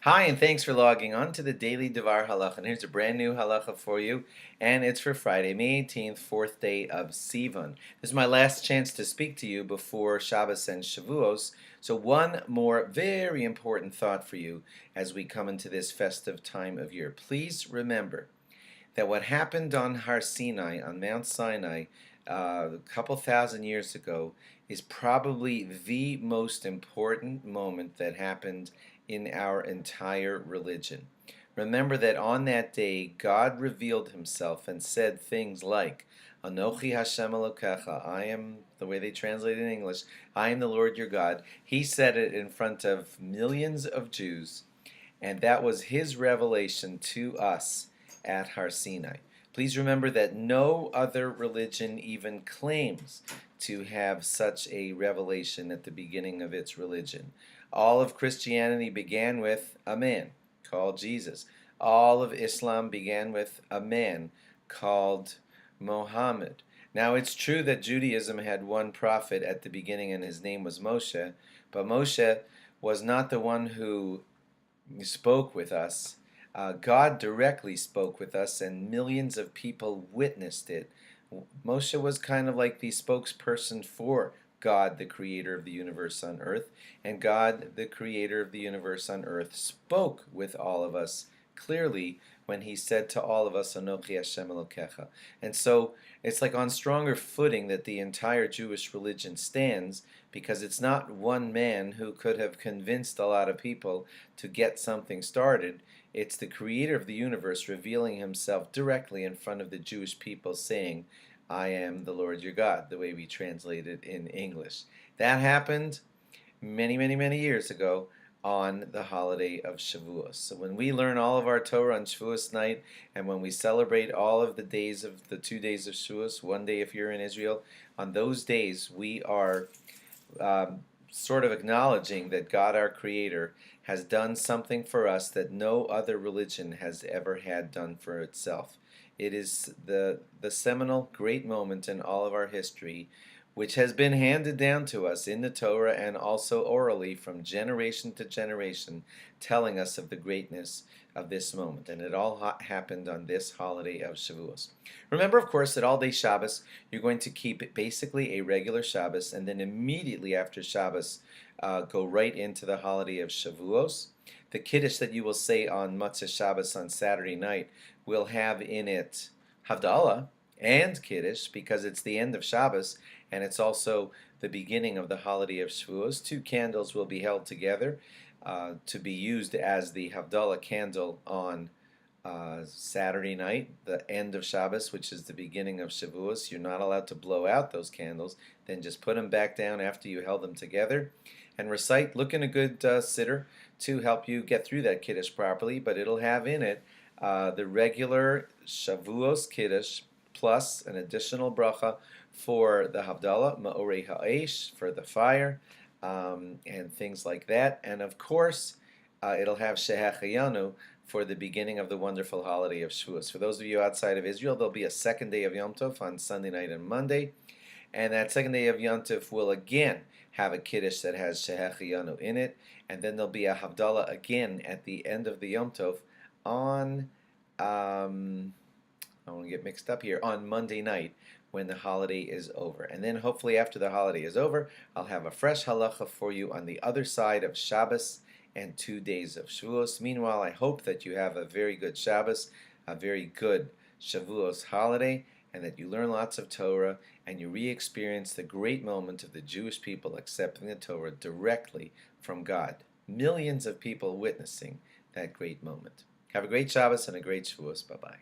Hi, and thanks for logging on to the Daily DVAR Halacha. And here's a brand new halacha for you, and it's for Friday, May 18th, fourth day of Sivan. This is my last chance to speak to you before Shabbos and Shavuos. So one more very important thought for you as we come into this festive time of year. Please remember that what happened on Har Sinai, on Mount Sinai, a couple thousand years ago, is probably the most important moment that happened in our entire religion. Remember that on that day, God revealed himself and said things like, Anochi Hashem Elokecha, I am, the way they translate it in English, I am the Lord your God. He said it in front of millions of Jews, and that was his revelation to us at Har Sinai. Please remember that no other religion even claims to have such a revelation at the beginning of its religion. All of Christianity began with a man called Jesus. All of Islam began with a man called Mohammed. Now, it's true that Judaism had one prophet at the beginning, and his name was Moshe, but Moshe was not the one who spoke with us. God directly spoke with us, and millions of people witnessed it. Moshe was kind of like the spokesperson for God, the creator of the universe on earth, and God, the creator of the universe on earth, spoke with all of us clearly when he said to all of us, Anochi Hashem Elokecha. And so it's like on stronger footing that the entire Jewish religion stands, because it's not one man who could have convinced a lot of people to get something started. It's the creator of the universe revealing himself directly in front of the Jewish people, saying, I am the Lord your God, the way we translate it in English. That happened many, many, many years ago on the holiday of Shavuos. So when we learn all of our Torah on Shavuos night, and when we celebrate all of the days of the 2 days of Shavuos, one day if you're in Israel, on those days we are sort of acknowledging that God, our Creator, has done something for us that no other religion has ever had done for itself. It is the seminal great moment in all of our history, which has been handed down to us in the Torah and also orally from generation to generation, telling us of the greatness of this moment. And it all happened on this holiday of Shavuos. Remember, of course, that all day Shabbos, you're going to keep basically a regular Shabbos, and then immediately after Shabbos, go right into the holiday of Shavuos. The Kiddush that you will say on Matzah Shabbos on Saturday night will have in it Havdalah and Kiddush, because it's the end of Shabbos, and it's also the beginning of the holiday of Shavuos. Two candles will be held together to be used as the Havdalah candle on Saturday night, the end of Shabbos, which is the beginning of Shavuos. You're not allowed to blow out those candles. Then just put them back down after you held them together and recite, look in a good siddur to help you get through that Kiddush properly, but it'll have in it the regular Shavuos Kiddush plus an additional bracha for the Havdalah, Ma'orei Ha'esh, for the fire, and things like that. And of course, it'll have Shehecheyanu for the beginning of the wonderful holiday of Shavuos. For those of you outside of Israel, there'll be a second day of Yom Tov on Sunday night and Monday. And that second day of Yom Tov will again have a Kiddush that has Shehecheyanu in it. And then there'll be a Havdalah again at the end of the Yom Tov on, I want to get mixed up here, on Monday night when the holiday is over. And then hopefully after the holiday is over, I'll have a fresh halacha for you on the other side of Shabbos and 2 days of Shavuos. Meanwhile, I hope that you have a very good Shabbos, a very good Shavuos holiday, and that you learn lots of Torah and you re-experience the great moment of the Jewish people accepting the Torah directly from God. Millions of people witnessing that great moment. Have a great Shabbos and a great Shavuos. Bye-bye.